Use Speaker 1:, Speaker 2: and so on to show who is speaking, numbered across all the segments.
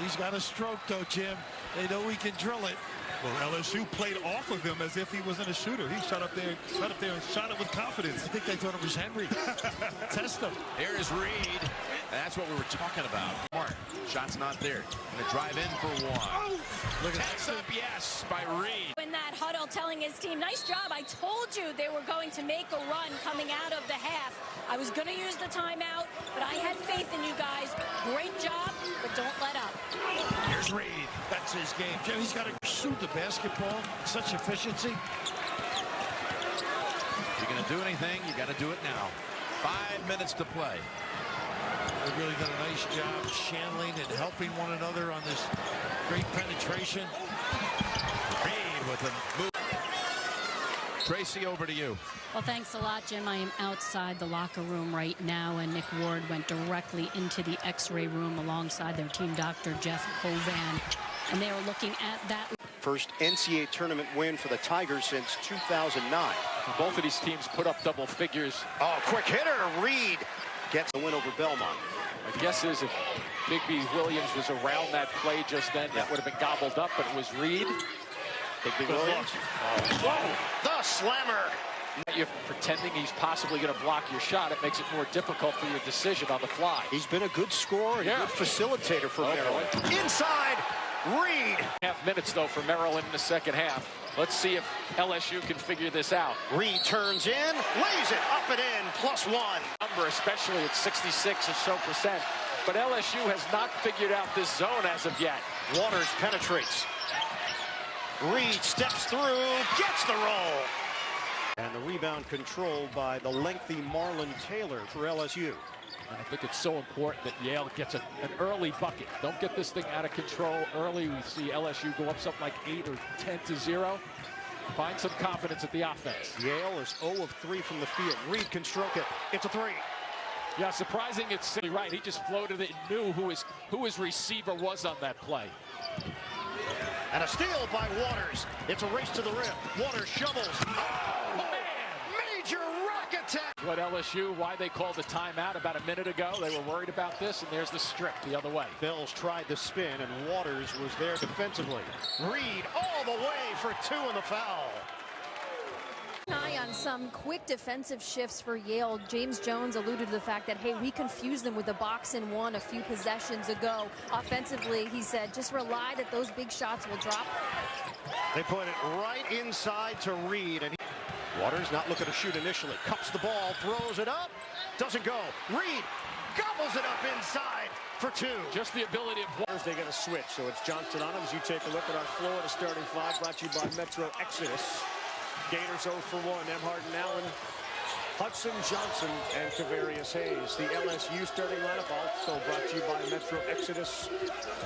Speaker 1: He's got a stroke, though, Jim. They know he can drill it.
Speaker 2: Well, LSU played off of him as if he wasn't a shooter. He shot up there and shot it with confidence.
Speaker 1: I think they thought it was Henry. Test him.
Speaker 3: Here is Reid. That's what we were talking about. Mark, shot's not there. Gonna drive in for one.
Speaker 1: Look at
Speaker 3: Takes up, yes, by Reid.
Speaker 4: In that huddle, telling his team, nice job. I told you they were going to make a run coming out of the half. I was going to use the timeout, but I had faith in you guys. Great job, but don't let up.
Speaker 1: Here's Reid. That's his game. Jim, he's got to shoot the basketball. Such efficiency.
Speaker 3: If you're going to do anything, you got to do it now. 5 minutes to play.
Speaker 1: They've really done a nice job channeling and helping one another on this great penetration.
Speaker 3: Reid with a move. Tracy, over to you.
Speaker 5: Well, thanks a lot, Jim. I am outside the locker room right now, and Nick Ward went directly into the X-ray room alongside their team doctor, Jeff Hovan, and they are looking at that.
Speaker 6: First NCAA tournament win for the Tigers since 2009.
Speaker 7: Both of these teams put up double figures.
Speaker 6: Oh, quick hitter. Reid gets the win over Belmont.
Speaker 7: My guess is if Bigby Williams was around that play just then, that would have been gobbled up, but it was Reid.
Speaker 6: Bigby Williams. Whoa, the slammer.
Speaker 7: You're pretending he's possibly going to block your shot. It makes it more difficult for your decision on the fly.
Speaker 6: He's been a good scorer and a good facilitator for Maryland. Inside, Reid.
Speaker 7: Half minutes, though, for Maryland in the second half. Let's see if LSU can figure this out.
Speaker 6: Reid turns in, lays it up and in, +1.
Speaker 7: Number, especially at 66% or so. But LSU has not figured out this zone as of yet.
Speaker 6: Waters penetrates. Reid steps through, gets the roll. And the rebound controlled by the lengthy Marlon Taylor for LSU.
Speaker 7: And I think it's so important that Yale gets an early bucket. Don't get this thing out of control early. We see LSU go up something like 8 or 10-0. Find some confidence at the offense.
Speaker 6: Yale is 0 of 3 from the field. Reid can stroke it. It's a 3.
Speaker 7: Yeah, surprising. It's right. He just floated it and knew who his receiver was on that play.
Speaker 6: And a steal by Waters. It's a race to the rim. Waters shovels. Oh, man! Major rock attack.
Speaker 7: What LSU, why they called the timeout about a minute ago. They were worried about this, and there's the strip the other way.
Speaker 6: Bills tried the spin, and Waters was there defensively. Reid all the way for 2 in the foul.
Speaker 8: Eye on some quick defensive shifts for Yale. James Jones alluded to the fact that, hey, we confused them with the box and one a few possessions ago. Offensively, he said, just rely that those big shots will drop.
Speaker 6: They put it right inside to Reid, and Waters not looking to shoot initially. Cups the ball, throws it up, doesn't go. Reid gobbles it up inside for 2.
Speaker 7: Just the ability of Waters.
Speaker 6: They get a switch, so it's Johnston on him as you take a look at our Florida starting 5, brought to you by Metro Exodus. Gators 0 for 1. Emhart and Allen, Hudson, Johnson, and Kavarius Hayes. The LSU starting lineup also brought to you by Metro Exodus.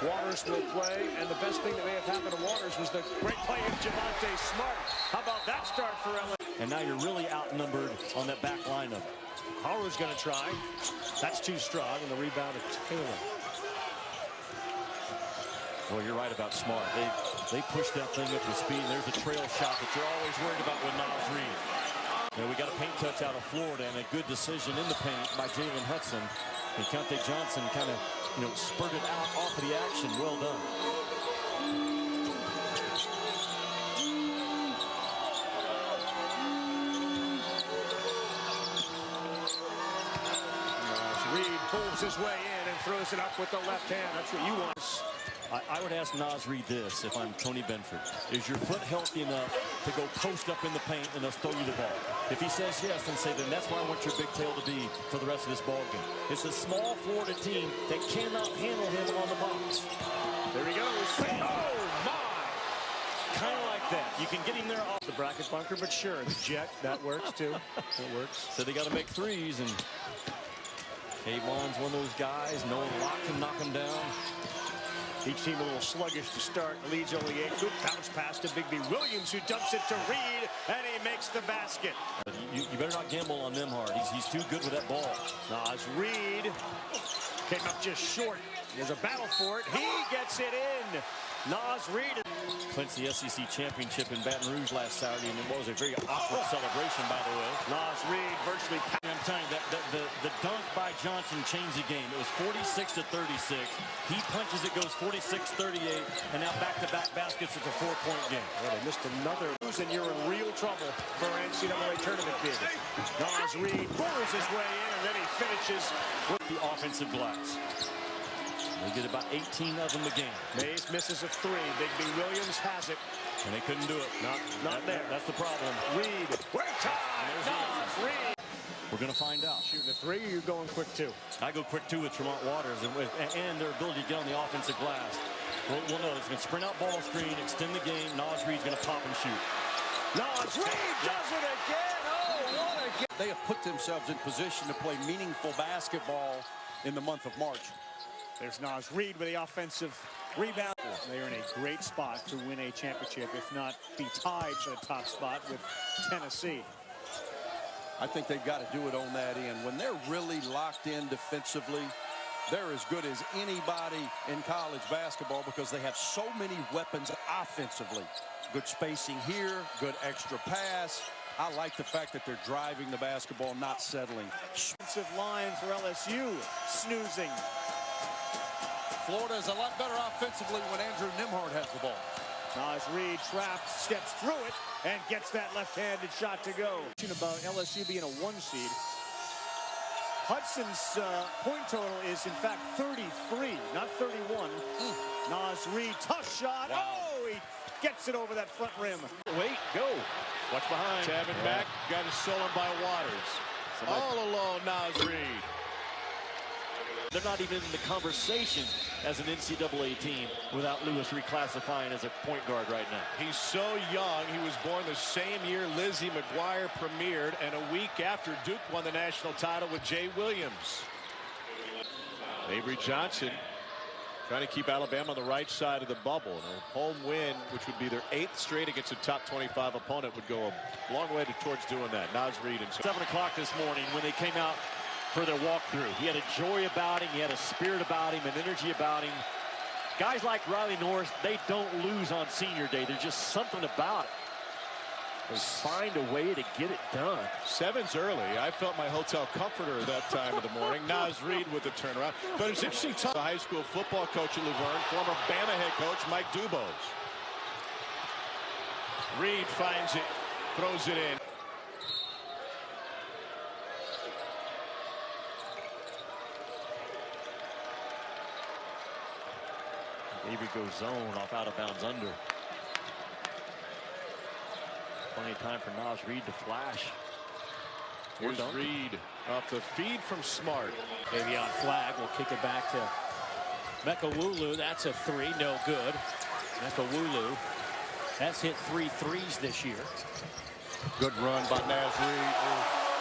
Speaker 6: Waters will play, and the best thing that may have happened to Waters was the great play of Javonte Smart. How about that start for LSU? And now you're really outnumbered on that back lineup. Howard's going to try. That's too strong, and the rebound of Taylor. Well, you're right about Smart. They pushed that thing up with speed. There's a trail shot that you're always worried about with Nas Reid. And we got a paint touch out of Florida and a good decision in the paint by Jalen Hudson. And Keontae Johnson kind of, spurted out off of the action. Well done. Reid pulls his way in and throws it up with the left hand. That's what you want. I would ask Nas Reid this if I'm Tony Benford. Is your foot healthy enough to go post up in the paint and they'll throw you the ball? If he says yes, then say, then that's where I want your big tail to be for the rest of this ball game. It's a small Florida team that cannot handle him on the box. There he goes. Oh, my! Kind of like that. You can get him there off the bracket bunker, but sure, the jet, that works too. It works. So they got to make threes, and Kayvon's one of those guys. No Locke can knock him down. Each team a little sluggish to start. Leads only 8. Good bounce pass to Bigby Williams, who dumps it to Reid, and he makes the basket. You better not gamble on them hard. He's too good with that ball. Nas Reid came up just short. There's a battle for it. He gets it in. Nas Reid clinched the SEC championship in Baton Rouge last Saturday, and it was a very awkward celebration, by the way. Nas Reid virtually, I'm telling you, the dunk by Johnson changed the game. It was 46-36. He punches, it goes 46-38, and now back-to-back baskets. It's a 4-point game.
Speaker 9: Well, they missed another lose, and you're in real trouble for NCAA tournament bid. Nas Reid burrows his way in, and then he finishes
Speaker 6: with the offensive glass. They get about 18 of them a game.
Speaker 9: Mays misses a 3. Big Williams has it.
Speaker 6: And they couldn't do it.
Speaker 9: Not there.
Speaker 6: That's the problem.
Speaker 9: Reid. Break time. Nas Reid.
Speaker 6: We're going to find out.
Speaker 9: Shooting a 3, or you going quick 2?
Speaker 6: I go quick 2 with Tremont Waters and their ability to get on the offensive glass. We'll know. It's going to sprint out ball screen, extend the game. Nas Reid's going to pop and shoot.
Speaker 9: Nas Reid does it again. Oh, what a game.
Speaker 10: They have put themselves in position to play meaningful basketball in the month of March.
Speaker 9: There's Nas Reid with the offensive rebound. They're in a great spot to win a championship, if not be tied for the top spot with Tennessee.
Speaker 10: I think they've got to do it on that end. When they're really locked in defensively, they're as good as anybody in college basketball because they have so many weapons offensively. Good spacing here, good extra pass. I like the fact that they're driving the basketball, not settling.
Speaker 9: Defensive line for LSU, snoozing.
Speaker 10: Florida is a lot better offensively when Andrew Nembhard has the ball.
Speaker 9: Nas Reid trapped, steps through it, and gets that left-handed shot to go. About LSU being a 1 seed. Hudson's point total is, in fact, 33, not 31. Nas Reid, tough shot. Wow. Oh, he gets it over that front rim.
Speaker 7: Wait, go. Watch behind.
Speaker 3: Tabbing back, got it stolen by Waters. All alone, Nas Reid.
Speaker 6: They're not even in the conversation as an NCAA team without Lewis reclassifying as a point guard right now.
Speaker 3: He's so young. He was born the same year Lizzie McGuire premiered, and a week after Duke won the national title with Jay Williams. Avery Johnson trying to keep Alabama on the right side of the bubble. A home win, which would be their 8th straight against a top 25 opponent, would go a long way towards doing that. Nas Reid.
Speaker 6: 7 o'clock this morning when they came out for their walkthrough. He had a joy about him. He had a spirit about him, an energy about him. Guys like Riley Norris, they don't lose on senior day. There's just something about it. They find a way to get it done.
Speaker 3: 7's early. I felt my hotel comforter at that time of the morning. Nas Reid with the turnaround. But it's interesting. The high school football coach at Luverne, former Bama head coach Mike Dubose. Reid finds it, throws it in.
Speaker 6: Avery goes zone off out of bounds under. Plenty of time for Nas Reid to flash.
Speaker 3: Here's Reid off the feed from Smart.
Speaker 7: Davion Flagg will kick it back to Mekawulu. That's a 3, no good. Mekawulu has hit 3 threes this year.
Speaker 10: Good run by Nas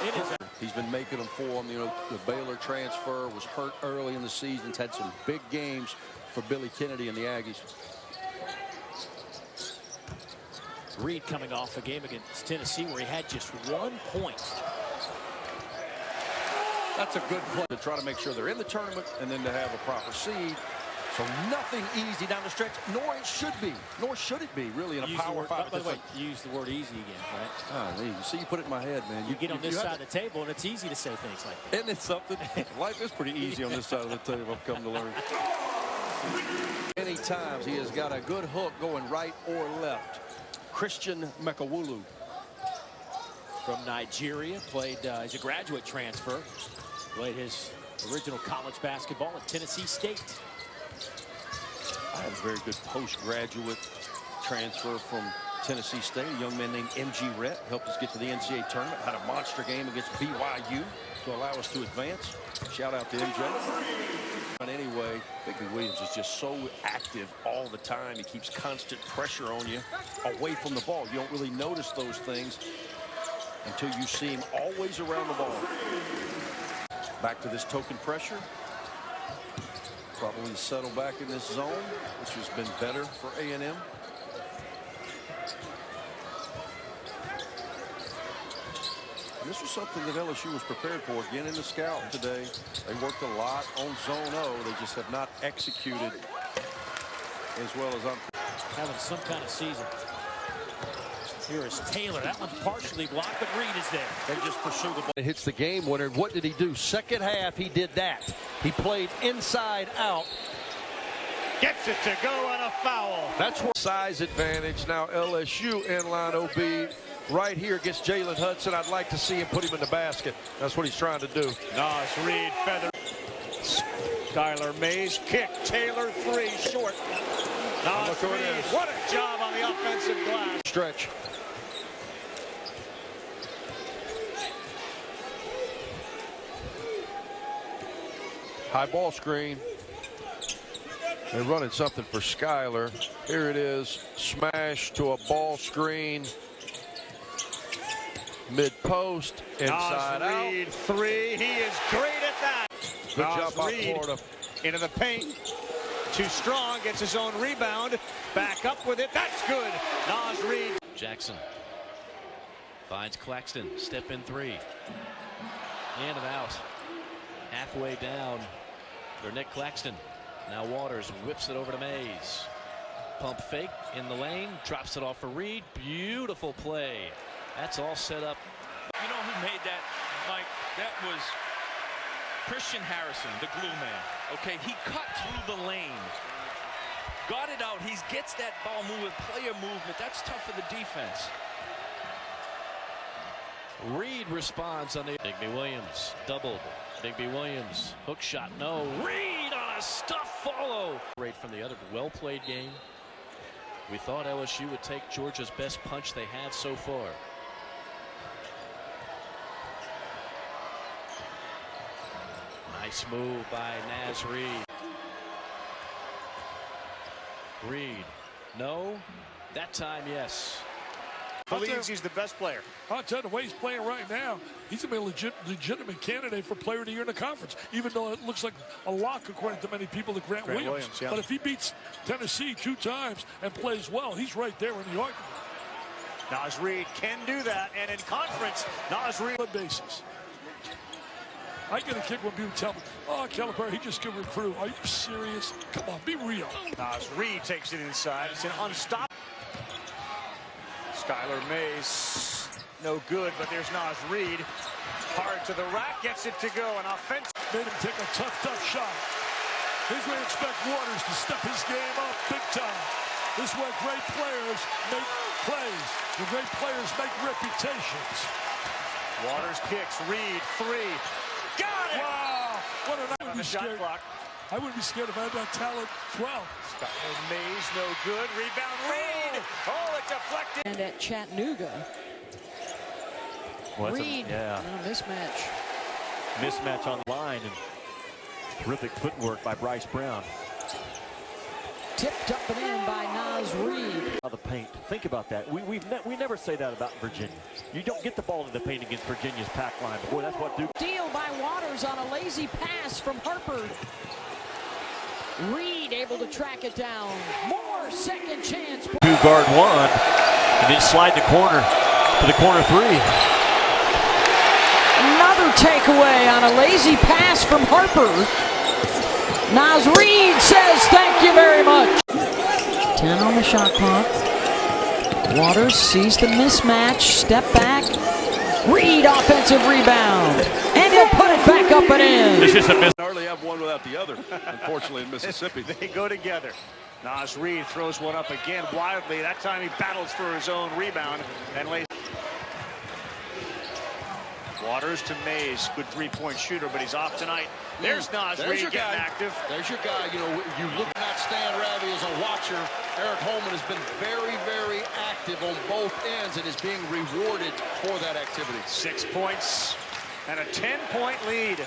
Speaker 10: Reid. He's been making them for him. You know, the Baylor transfer was hurt early in the season. He's had some big games for Billy Kennedy and the Aggies.
Speaker 7: Reid coming off a game against Tennessee where he had just 1 point.
Speaker 10: That's a good play to try to make sure they're in the tournament and then to have a proper seed. So nothing easy down the stretch, nor it should be, nor should it be really in a Power 5.
Speaker 7: By the way, you use the word easy again, right?
Speaker 10: Oh, you see, you put it in my head, man.
Speaker 7: You get on this side of the table, and it's easy to say things like that.
Speaker 10: Isn't it something? Life is pretty easy on this side of the table, I've come to learn. Many times he has got a good hook going right or left. Christian Mekawulu.
Speaker 7: From Nigeria, played, he's a graduate transfer. Played his original college basketball at Tennessee State.
Speaker 10: I had a very good postgraduate transfer from Tennessee State. A young man named M.G. Rhett helped us get to the NCAA tournament. Had a monster game against BYU to allow us to advance. Shout out to MJ. But anyway, Bigby Williams is just so active all the time. He keeps constant pressure on you away from the ball. You don't really notice those things until you see him always around the ball. Back to this token pressure. Probably settle back in this zone, which has been better for A&M. And this was something that LSU was prepared for again in the scout today. They worked a lot on zone O. They just have not executed as well as I'm.
Speaker 6: having some kind of season. Here is Taylor. That one's partially blocked, but Reid is there. They just pursue the ball.
Speaker 11: It hits the game winner. What did he do? Second half, he did that. He played inside out.
Speaker 9: Gets it to go on a foul.
Speaker 11: That's what size advantage. Now LSU in line OB right here against Jalen Hudson. I'd like to see him put him in the basket. That's what he's trying to do.
Speaker 9: Nas Reid feather. Skylar Mays kick. Taylor three short. Nas Reid, what a job on the offensive glass.
Speaker 11: Stretch. High ball screen. They're running something for Skylar. Here it is. Smash to a ball screen. Mid-post. Inside out.
Speaker 9: Reid three. He is great at that.
Speaker 11: Good job by Florida.
Speaker 9: Into the paint. Too strong. Gets his own rebound. Back up with it. That's good. Nas Reid.
Speaker 12: Jackson finds Claxton. Step in three. In and out. Halfway down for Nick Claxton. Now Waters whips it over to Mays. Pump fake in the lane. Drops it off for Reid. Beautiful play. That's all set up.
Speaker 13: You know who made that, Mike? That was Christian Harrison, the glue man. Okay, he cut through the lane. Got it out. He gets that ball movement, player movement. That's tough for the defense.
Speaker 12: Reid responds on the Digby Williams doubled. Digby Williams hook shot, no. Reid on a stuff follow. Right from the other, well played game. We thought LSU would take Georgia's best punch they have so far. Nice move by Naz Reid. Reid, no. That time, yes.
Speaker 9: Believes he's the best player.
Speaker 14: I'll tell you, the way he's playing right now, he's going to be a legitimate candidate for player of the year in the conference, even though it looks like a lock according to many people to Grant Williams.
Speaker 9: Yeah.
Speaker 14: But if he beats Tennessee 2 times and plays well, he's right there in the argument.
Speaker 9: Nas Reid can do that, and in conference, Nas Reid.
Speaker 14: Basis. I get a kick when people tell me, oh, Calipari, he just can recruit. Are you serious? Come on, be real.
Speaker 9: Nas Reid takes it inside. It's an unstoppable. Skylar Mays, no good, but there's Nas Reid. Hard to the rack, gets it to go. An offense.
Speaker 14: Made him take a tough shot. Here's where you expect Waters to step his game up big time. This is where great players make plays. The great players make reputations.
Speaker 9: Waters kicks. Reid three. Got it!
Speaker 14: Wow! What an
Speaker 9: on the shot clock.
Speaker 14: I wouldn't be scared if I had that talent 12.
Speaker 9: Skylar Mays, no good. Rebound, Reid. Oh, it deflected.
Speaker 5: And at Chattanooga. Reid, mismatch.
Speaker 6: Mismatch on the line, and terrific footwork by Bryce Brown.
Speaker 5: Tipped up and in by Nas Reid.
Speaker 6: The paint. Think about that. We never say that about Virginia. You don't get the ball in the paint against Virginia's pack line. But boy, that's what Duke.
Speaker 5: Steal by Waters on a lazy pass from Harper. Reid able to track it down. More second chance.
Speaker 6: 2 guard 1, and then slide the corner to the corner 3.
Speaker 5: Another takeaway on a lazy pass from Harper. Nas Reid says thank you very much. 10 on the shot clock. Waters sees the mismatch. Step back. Reid offensive rebound. And he'll put it back up and in.
Speaker 6: It's just a miss.
Speaker 11: Hardly have one without the other, unfortunately, in Mississippi.
Speaker 9: They go together. Nas Reid throws one up again wildly. That time he battles for his own rebound and lays. Waters to Mays, good three-point shooter, but he's off tonight. There's Nas Reid getting active.
Speaker 11: There's your guy. You know, you look at Stan Ravi as a watcher. Eric Holman has been very, very active on both ends and is being rewarded for that activity.
Speaker 9: 6 points and a 10-point lead.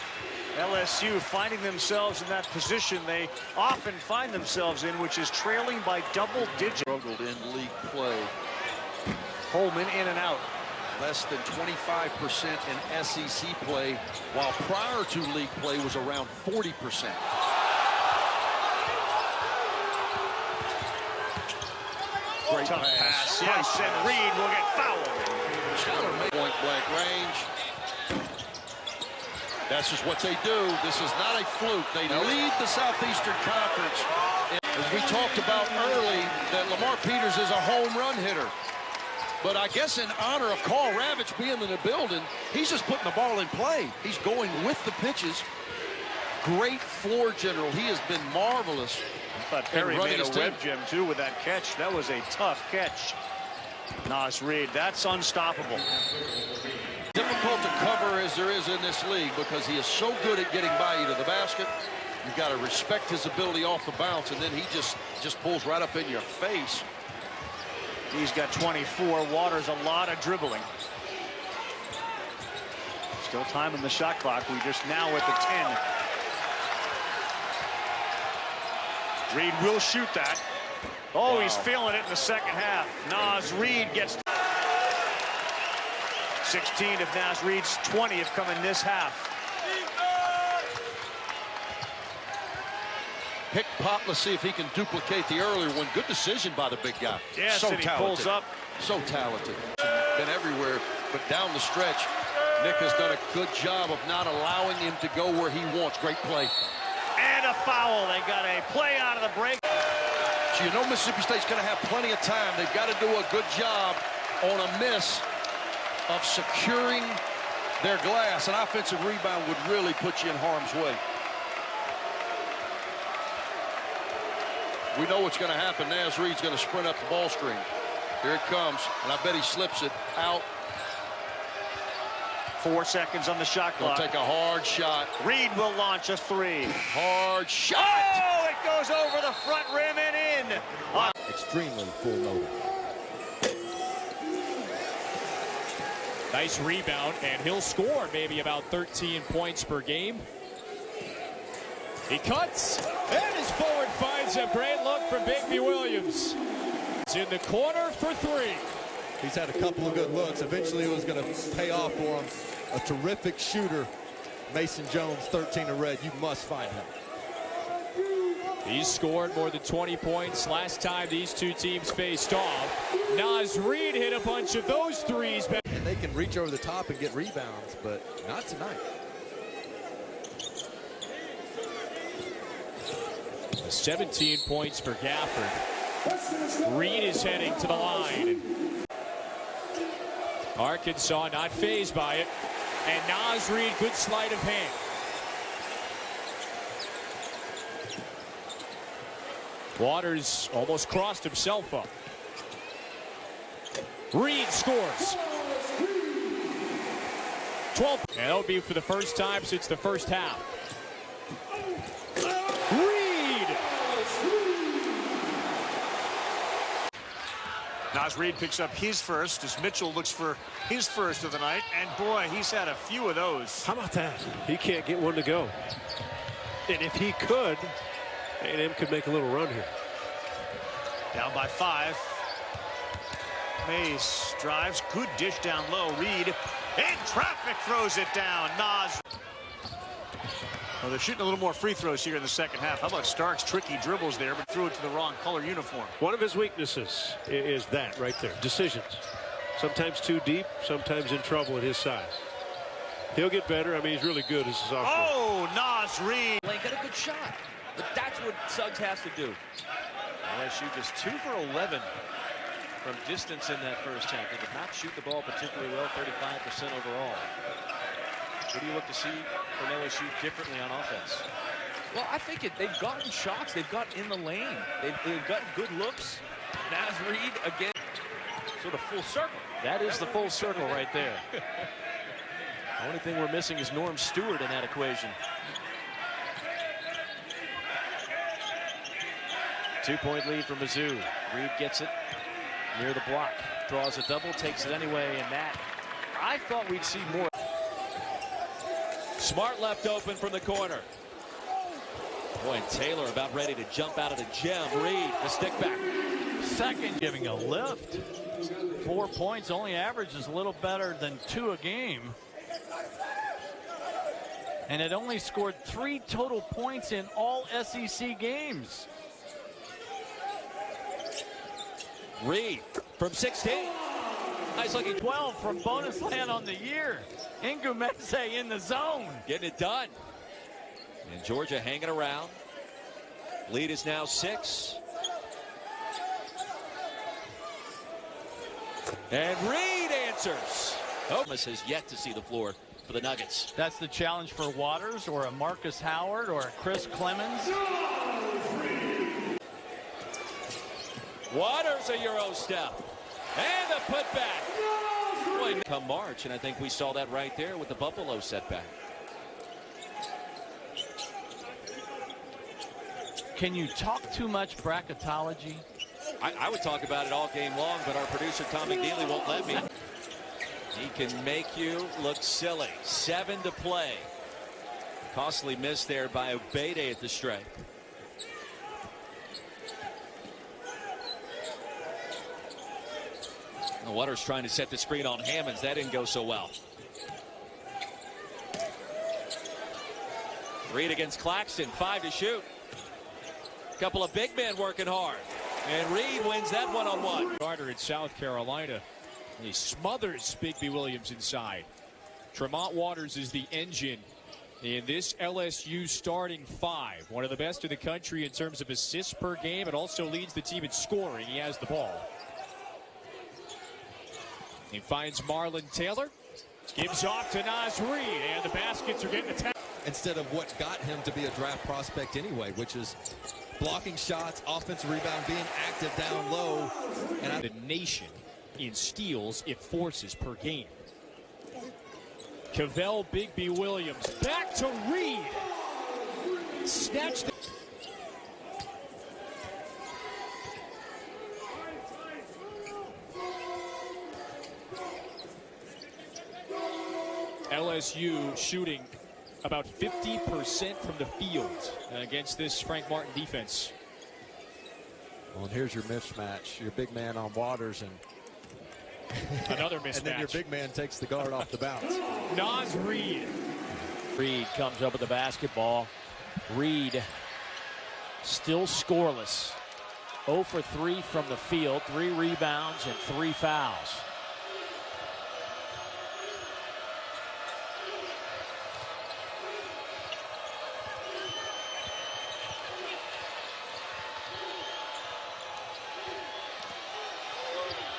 Speaker 9: LSU finding themselves in that position they often find themselves in, which is trailing by double digits.
Speaker 11: Struggled in league play.
Speaker 9: Holman in and out.
Speaker 11: Less than 25% in SEC play, while prior to league play was around 40%. Great
Speaker 9: tough pass. Yes, and Reid will get fouled.
Speaker 11: Point blank range. That's just what they do. This is not a fluke. They lead the Southeastern Conference As we talked about early, that Lamar Peters is a home run hitter. But I guess in honor of Carl Ravitch being in the building, he's just putting the ball in play. He's going with the pitches. Great floor general. He has been marvelous.
Speaker 9: I thought Perry made a web gem, too, with that catch. That was a tough catch. Naz Reid, that's unstoppable.
Speaker 11: Difficult to cover as there is in this league because he is so good at getting by you to the basket. You've got to respect his ability off the bounce, and then he just pulls right up in your face.
Speaker 9: He's got 24. Waters a lot of dribbling. Still time on the shot clock. We just now at the 10. Reid will shoot that. Oh, wow. He's feeling it in the second half. Naz Reid gets 16 if Naz Reid's 20 have come in this half.
Speaker 11: Pick pop, let's see if he can duplicate the earlier one. Good decision by the big guy.
Speaker 9: Yes,
Speaker 11: so
Speaker 9: and he
Speaker 11: talented.
Speaker 9: pulls up.
Speaker 11: So talented. Been everywhere, but down the stretch, Nick has done a good job of not allowing him to go where he wants. Great play.
Speaker 9: And a foul. They got a play out of the break.
Speaker 11: So you know Mississippi State's going to have plenty of time. They've got to do a good job on a miss of securing their glass. An offensive rebound would really put you in harm's way. We know what's going to happen. Naz Reid's going to sprint up the ball screen. Here it comes, and I bet he slips it out.
Speaker 9: 4 seconds on the shot clock.
Speaker 11: He'll take a hard shot.
Speaker 9: Reid will launch a 3.
Speaker 11: Hard shot.
Speaker 9: Oh, it goes over the front rim and in.
Speaker 15: Extremely full motor.
Speaker 16: Nice rebound, and he'll score maybe about 13 points per game. He cuts, and his forward finds a great look from Bigby Williams. It's in the corner for 3.
Speaker 15: He's had a couple of good looks. Eventually it was going to pay off for him. A terrific shooter. Mason Jones, 13 in red. You must find him.
Speaker 16: He's scored more than 20 points last time these two teams faced off. Naz Reid hit a bunch of those threes.
Speaker 15: And they can reach over the top and get rebounds, but not tonight.
Speaker 16: 17 points for Gafford. Reid is heading to the line. Arkansas not fazed by it. And Naz Reid, good sleight of hand. Waters almost crossed himself up. Reid scores. 12. And that'll be for the first time since the first half.
Speaker 9: Naz Reid picks up his first as Mitchell looks for his first of the night. And boy, he's had a few of those.
Speaker 17: How about that? He can't get one to go. And if he could, A&M could make a little run here.
Speaker 9: Down by 5. Mays drives. Good dish down low. Reid in traffic throws it down. Naz. Well, they're shooting a little more free throws here in the second half. How about Stark's tricky dribbles there, but threw it to the wrong color uniform.
Speaker 17: One of his weaknesses is that right there. Decisions. Sometimes too deep, sometimes in trouble at his size. He'll get better. I mean, he's really good as a sophomore.
Speaker 9: Oh, Naz Reid.
Speaker 12: Lane got a good shot, but that's what Suggs has to do. LSU just 2 for 11 from distance in that first half. They did not shoot the ball particularly well, 35% overall. What do you look to see from LSU differently on offense? Well, I think they've gotten shots. They've gotten in the lane. They've gotten good looks. Naz Reid, again, sort of full circle. That is the full circle right there. The only thing we're missing is Norm Stewart in that equation. 2-point lead for Mizzou. Reid gets it near the block. Draws a double, takes it anyway, and that, I thought we'd see more.
Speaker 16: Smart left open from the corner.
Speaker 12: Boy, and Taylor about ready to jump out of the gem. Reid, the stick back.
Speaker 18: Second giving a lift. 4 points, only averages a little better than 2 a game. And it only scored 3 total points in all SEC games.
Speaker 12: Reid from 16.
Speaker 18: Nice looking 12 from bonus land on the year. Ingumese in the zone.
Speaker 12: Getting it done. And Georgia hanging around.
Speaker 3: Lead is now 6. And Reid answers.
Speaker 12: Thomas has yet to see the floor for the Nuggets.
Speaker 18: That's the challenge for Waters or a Marcus Howard or a Chris Clemens.
Speaker 12: Waters a Euro step. And a putback. Come March, and I think we saw that right there with the Buffalo setback.
Speaker 18: Can you talk too much bracketology?
Speaker 12: I would talk about it all game long, but our producer Tom McNeely won't let me. He can make you look silly. 7 to play. Costly miss there by Obede at the stripe. Waters trying to set the screen on Hammonds. That didn't go so well. Reid against Claxton. 5 to shoot. Couple of big men working hard. And Reid wins that one-on-one.
Speaker 16: Carter in South Carolina. He smothers Bigby Williams inside. Tremont Waters is the engine in this LSU starting 5. One of the best in the country in terms of assists per game. It also leads the team in scoring. He has the ball. He finds Marlon Taylor. Gives off to Naz Reid. And the baskets are getting attacked.
Speaker 15: Instead of what got him to be a draft prospect anyway, which is blocking shots, offensive rebound, being active down low. And
Speaker 16: the nation in steals it forces per game. Cavell Bigby Williams back to Reid. Snatched. LSU shooting about 50% from the field against this Frank Martin defense.
Speaker 1: Well, and here's your mismatch. Your big man on Waters and
Speaker 16: another mismatch.
Speaker 1: And then your big man takes the guard off the bounce.
Speaker 16: Naz Reid.
Speaker 5: Reid comes up with the basketball. Reid still scoreless. 0 for 3 from the field, 3 rebounds and 3 fouls.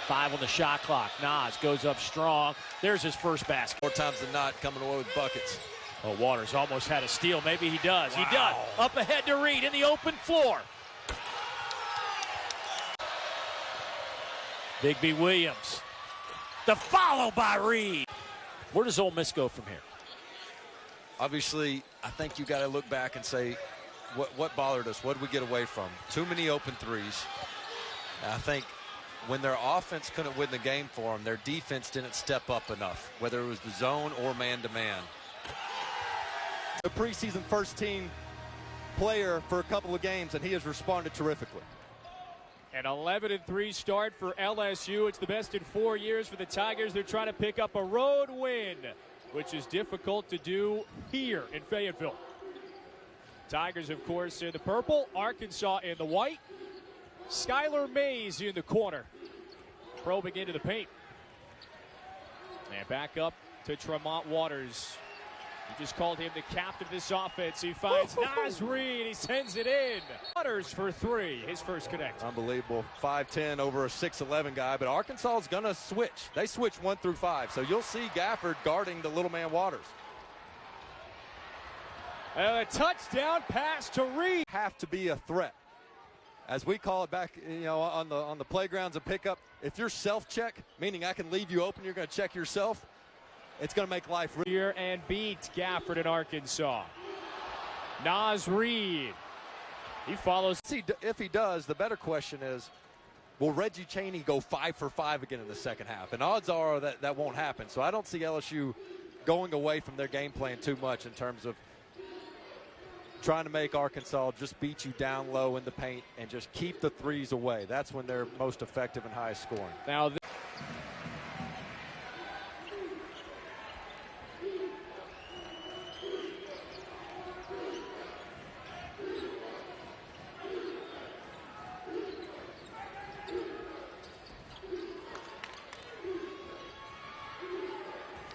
Speaker 5: Five on the shot clock. Naz goes up strong. There's his first basket.
Speaker 15: More times than not, coming away with buckets.
Speaker 5: Oh, Waters almost had a steal. Maybe he does.
Speaker 16: Wow.
Speaker 5: He does. Up ahead to Reid in the open floor. Bigby Williams. The follow by Reid. Where does Ole Miss go from here?
Speaker 15: Obviously, I think you got to look back and say, what bothered us? What did we get away from? Too many open threes. And I think when their offense couldn't win the game for them, their defense didn't step up enough, whether it was the zone or man-to-man.
Speaker 19: The preseason first-team player for a couple of games, and he has responded terrifically.
Speaker 16: An 11-3 start for LSU. It's the best in 4 years for the Tigers. They're trying to pick up a road win, which is difficult to do here in Fayetteville. Tigers, of course, in the purple. Arkansas in the white. Skylar Mays in the corner. Probing into the paint. And back up to Tremont Waters. You just called him the captain of this offense. He finds Naz Reid. He sends it in. Waters for 3. His first connect.
Speaker 19: Unbelievable. 5'10" over a 6'11" guy. But Arkansas is going to switch. They switch 1 through 5. So you'll see Gafford guarding the little man Waters.
Speaker 16: A touchdown pass to Reid.
Speaker 19: Have to be a threat. As we call it back, on the playgrounds and pickup, if you're self-check, meaning I can leave you open, you're going to check yourself, it's going to make life
Speaker 16: here and beat Gafford in Arkansas. Naz Reid. He follows.
Speaker 19: If he does, the better question is, will Reggie Chaney go 5 for 5 again in the second half? And odds are that won't happen. So I don't see LSU going away from their game plan too much in terms of trying to make Arkansas just beat you down low in the paint and just keep the threes away. That's when they're most effective and highest scoring.
Speaker 16: Now,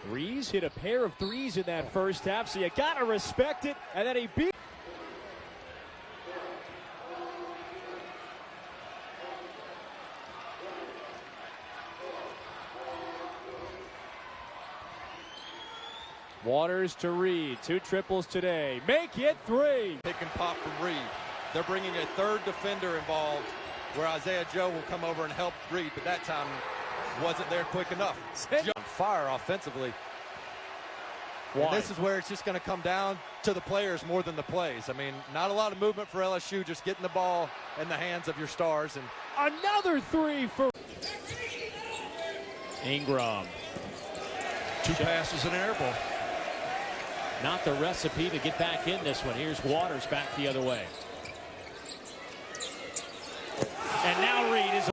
Speaker 16: Reese hit a pair of threes in that first half, so you got to respect it. And then he beat. Waters to Reid. 2 triples today. Make it 3.
Speaker 19: Pick and pop from Reid. They're bringing a third defender involved where Isaiah Joe will come over and help Reid, but that time wasn't there quick enough. On fire offensively. And this is where it's just going to come down to the players more than the plays. I mean, not a lot of movement for LSU, just getting the ball in the hands of your stars. And
Speaker 16: another 3 for Ingram.
Speaker 2: 2 passes and an air ball.
Speaker 16: Not the recipe to get back in this one. Here's Waters back the other way. And now Reid is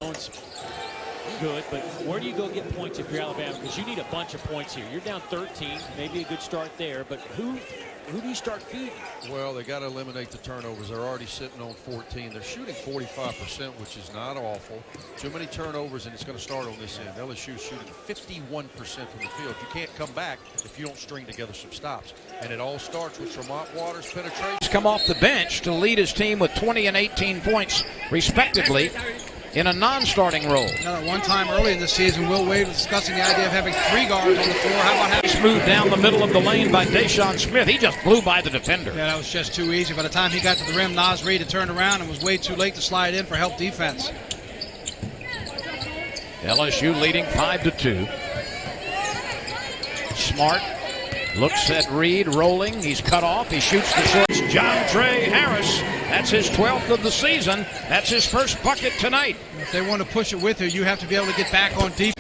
Speaker 16: good, but where do you go get points if you're Alabama? Because you need a bunch of points here. You're down 13, maybe a good start there, but who do you start feeding?
Speaker 20: Well, they got to eliminate the turnovers. They're already sitting on 14. They're shooting 45%, which is not awful. Too many turnovers, and it's going to start on this end. LSU shooting 51% from the field. You can't come back if you don't string together some stops. And it all starts with Tremont Waters' penetration.
Speaker 21: He's come off the bench to lead his team with 20 and 18 points, respectively, in a non-starting role.
Speaker 22: One time early in the season, Will Wade was discussing the idea of having 3 guards on the floor. How about having
Speaker 21: moved down the middle of the lane by Deshaun Smith? He just blew by the defender.
Speaker 22: Yeah, that was just too easy. By the time he got to the rim, Naz Reid had turned around and was way too late to slide in for help defense.
Speaker 21: LSU leading 5-2. Smart looks at Reid rolling. He's cut off. He shoots the shorts. John Trey Harris. That's his 12th of the season. That's his first bucket tonight.
Speaker 22: If they want to push it with you, you have to be able to get back on defense.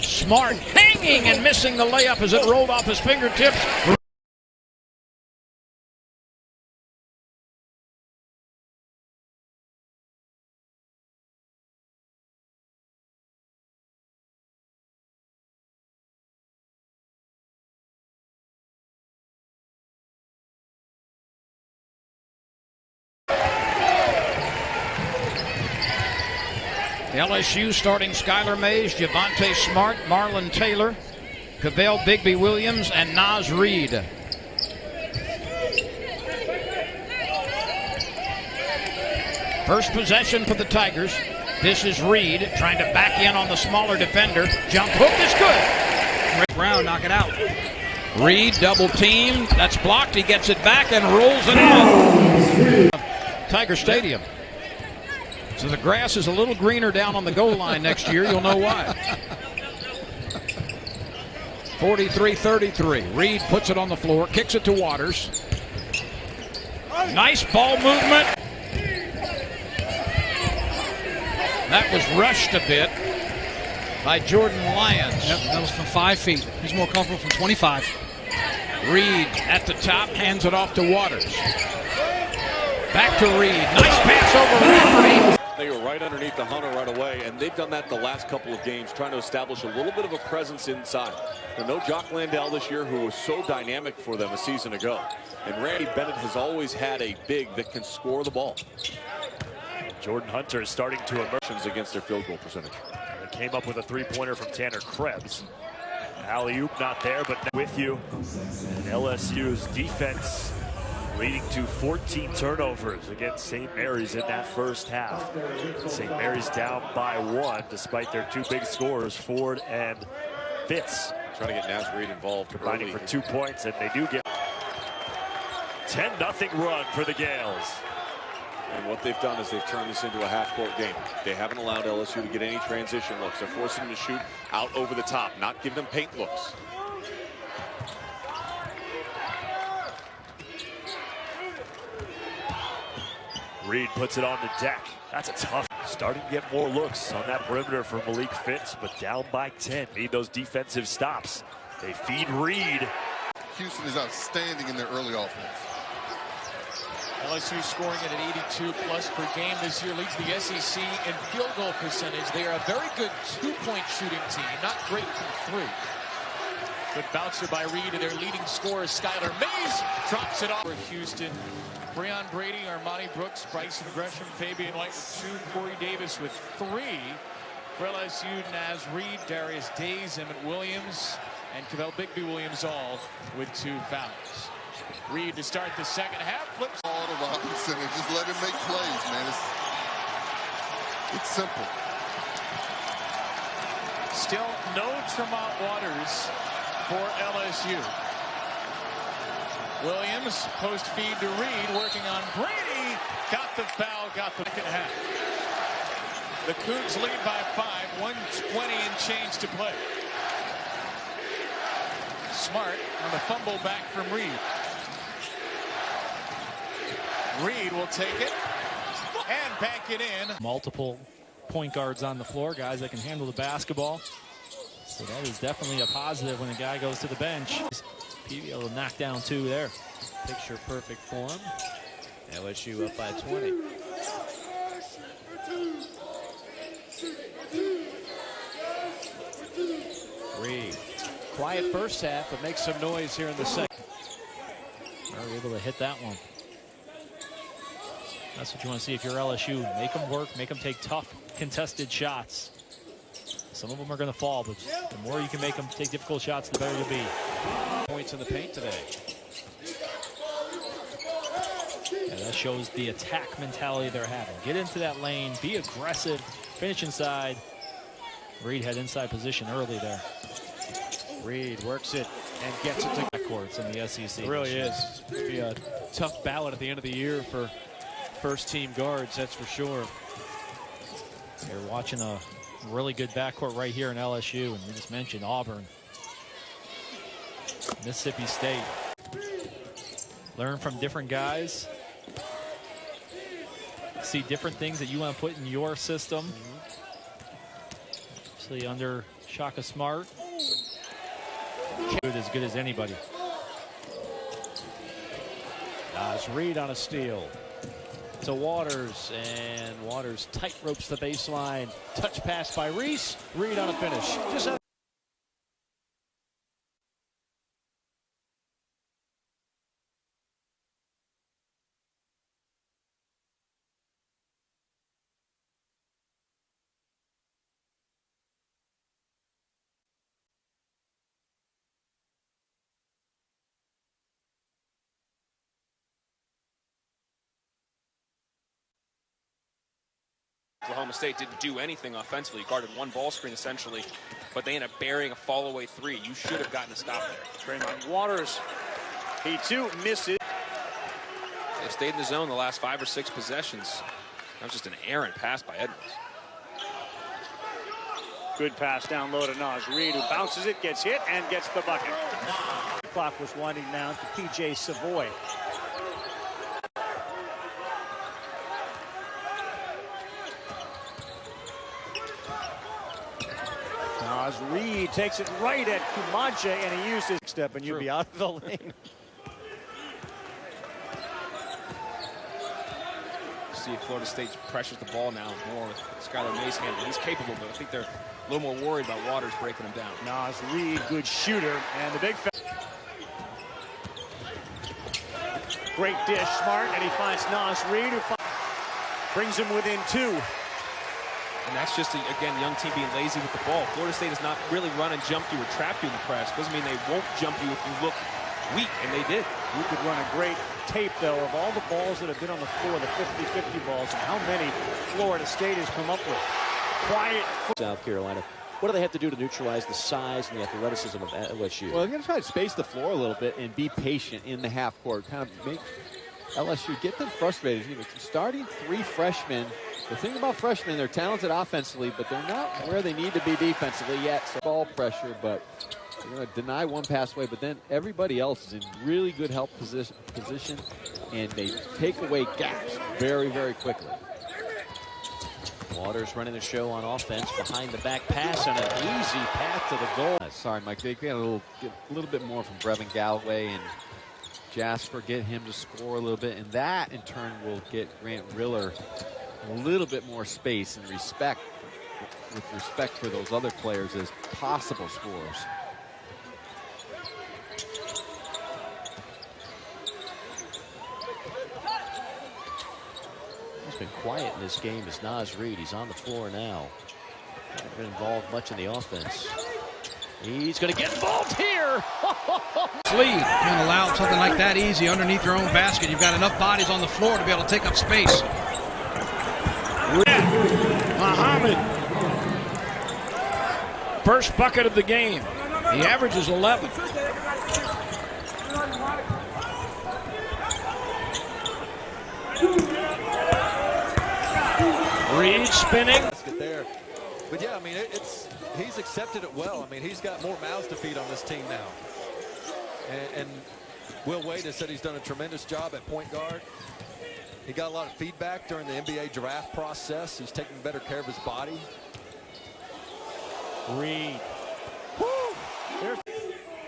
Speaker 21: Smart hanging and missing the layup as it rolled off his fingertips. LSU starting Skylar Mays, Javonte Smart, Marlon Taylor, Cavell Bigby Williams, and Naz Reid. First possession for the Tigers. This is Reid trying to back in on the smaller defender. Jump hook is good.
Speaker 22: Brown knock it out.
Speaker 21: Reid double teamed. That's blocked. He gets it back and rolls it in. Tiger Stadium. So the grass is a little greener down on the goal line next year. You'll know why. 43-33. Reid puts it on the floor, kicks it to Waters. Nice ball movement. That was rushed a bit by Jordan Lyons.
Speaker 22: Yep, that was from 5 feet. He's more comfortable from 25.
Speaker 21: Reid at the top, hands it off to Waters. Back to Reid. Nice pass over Rafferty.
Speaker 23: They were right underneath the Hunter right away, and they've done that the last couple of games, trying to establish a little bit of a presence inside. But no Jock Landale this year, who was so dynamic for them a season ago. And Randy Bennett has always had a big that can score the ball.
Speaker 24: Jordan Hunter is starting to emerge
Speaker 23: against their field goal percentage.
Speaker 24: They came up with a 3-pointer from Tanner Krebs. Alley-oop not there, but with you. And LSU's defense leading to 14 turnovers against St. Mary's in that first half. St. Mary's down by 1 despite their 2 big scorers, Ford and Fitz.
Speaker 23: Trying to get Naz Reid involved.
Speaker 24: Combining for 2 points, and they do get 10-0 run for the Gales.
Speaker 23: And what they've done is they've turned this into a half-court game. They haven't allowed LSU to get any transition looks. They're forcing them to shoot out over the top, not give them paint looks.
Speaker 24: Reid puts it on the deck. That's a tough. Starting to get more looks on that perimeter for Malik Fitz, but down by 10. Need those defensive stops. They feed Reid.
Speaker 25: Houston is outstanding in their early offense.
Speaker 26: LSU scoring at an 82 plus per game this year, leads the SEC in field goal percentage. They are a very good 2-point shooting team, not great from 3. Good bouncer by Reid, and their leading scorer, Skylar Mays, drops it off for Houston. Breon Brady, Armani Brooks, Bryson Gresham, Fabian White with 2, Corey Davis with 3. For LSU, Naz Reid, Darius Days, Emmett Williams, and Cavell Bigby Williams all with 2 fouls. Reid to start the second half, flips
Speaker 25: all to Robinson and just let him make plays, man. It's simple.
Speaker 26: Still no Tremont Waters for LSU. Williams, post feed to Reid, working on Brady. Got the foul, got the second half. The Cougs lead by 5, 1:20 and change to play. Smart on the fumble back from Reid. Reid will take it and bank it in.
Speaker 4: Multiple point guards on the floor, guys that can handle the basketball. So that is definitely a positive when a guy goes to the bench. PV able to knock down 2 there.
Speaker 12: Picture perfect form. LSU up by 20. Reid. Quiet first half, but makes some noise here in the second.
Speaker 4: They're able to hit that one. That's what you want to see if you're LSU. Make them work, make them take tough, contested shots. Some of them are going to fall, but the more you can make them take difficult shots, the better you'll be.
Speaker 12: Points in the paint today.
Speaker 4: Yeah, that shows the attack mentality they're having. Get into that lane, be aggressive, finish inside. Reid had inside position early there.
Speaker 12: Reid works it and gets it to
Speaker 4: backcourts in the SEC.
Speaker 12: It really is. It's going to be a tough ballot at the end of the year for first-team guards, that's for sure.
Speaker 4: You're watching a really good backcourt right here in LSU, and we just mentioned Auburn, Mississippi State. Learn from different guys. See different things that you want to put in your system. Obviously under Shaka Smart. As good as anybody.
Speaker 12: Reid on a steal. To Waters, and Waters tight ropes the baseline. Touch pass by Reese. Reid on a finish. Just
Speaker 7: Oklahoma State didn't do anything offensively. Guarded one ball screen essentially, but they ended up burying a fall-away 3. You should have gotten a stop there.
Speaker 9: Tremont Waters, he too misses.
Speaker 7: They've stayed in the zone the last 5 or 6 possessions. That was just an errant pass by Edmonds.
Speaker 9: Good pass down low to Naz Reid, who bounces it, gets hit, and gets the bucket. The clock was winding down to P.J. Savoy. Naz Reid takes it right at Kumache, and he used his step, and you'd be out of the lane.
Speaker 7: See if Florida State pressures the ball now more with Skylar Mays handling. He's capable, but I think they're a little more worried about Waters breaking him down.
Speaker 9: Naz Reid, good shooter, and the big great dish, Smart, and he finds Naz Reid, who brings him within 2.
Speaker 7: And that's just, again, young team being lazy with the ball. Florida State does not really run and jump you or trap you in the press. Doesn't mean they won't jump you if you look weak, and they did.
Speaker 9: You could run a great tape, though, of all the balls that have been on the floor, the 50-50 balls, and how many Florida State has come up with. Quiet.
Speaker 6: South Carolina. What do they have to do to neutralize the size and the athleticism of LSU?
Speaker 8: Well, they're going to try to space the floor a little bit and be patient in the half court. Kind of make LSU get them frustrated. You know, starting 3 freshmen. The thing about freshmen, they're talented offensively, but they're not where they need to be defensively yet. So ball pressure, but they're going to deny one pass away. But then everybody else is in really good help position, and they take away gaps very, very quickly.
Speaker 12: Waters running the show on offense, behind the back pass, and an easy path to the goal.
Speaker 19: Sorry, Mike. They get a little bit more from Brevin Galloway and Jasper, get him to score a little bit, and that in turn will get Grant Riller a little bit more space and respect for those other players as possible scorers.
Speaker 6: He's been quiet in this game is Naz Reid. He's on the floor now. Hasn't been involved much in the offense. He's going to get involved here.
Speaker 22: Lead. Can't allow something like that easy underneath your own basket. You've got enough bodies on the floor to be able to take up space.
Speaker 9: Muhammad.
Speaker 21: first bucket of the game. The average is 11. Reid spinning.
Speaker 19: There. But yeah, I mean, he's accepted it well. I mean, he's got more mouths to feed on this team now. And Will Wade has said he's done a tremendous job at point guard. He got a lot of feedback during the NBA draft process. He's taking better care of his body.
Speaker 26: Reid.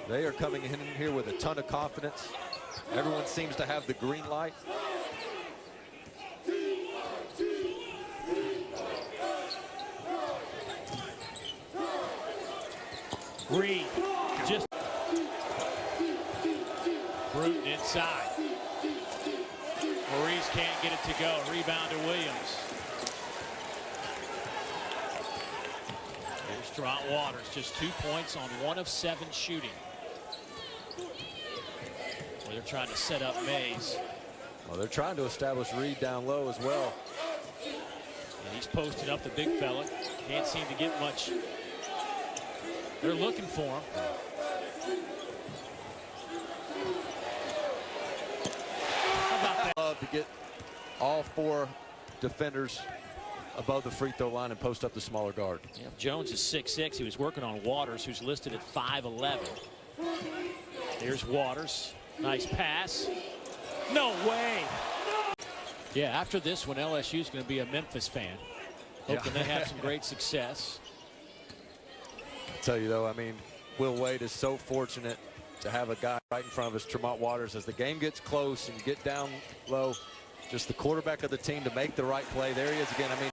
Speaker 19: They are coming in here with a ton of confidence. Everyone seems to have the green light.
Speaker 26: Reid just Bruton inside. Maurice can't get it to go. Rebound to Williams. Here's Tremont Waters, just 2 points on 1 of 7 shooting. Well, they're trying to set up Mays.
Speaker 19: Well, they're trying to establish Reid down low as well.
Speaker 26: And he's posted up the big fella. Can't seem to get much. They're looking for him. How about that?
Speaker 19: Love to get all 4 defenders above the free throw line and post up the smaller guard.
Speaker 26: Yeah, Jones is 6'6". He was working on Waters, who's listed at 5'11". Here's Waters. Nice pass. No way. Yeah, after this one, LSU is going to be a Memphis fan. Hoping they have some great success.
Speaker 19: I'll tell you, though, I mean, Will Wade is so fortunate to have a guy right in front of us, Tremont Waters. As the game gets close and you get down low, just the quarterback of the team to make the right play. There he is again. I mean,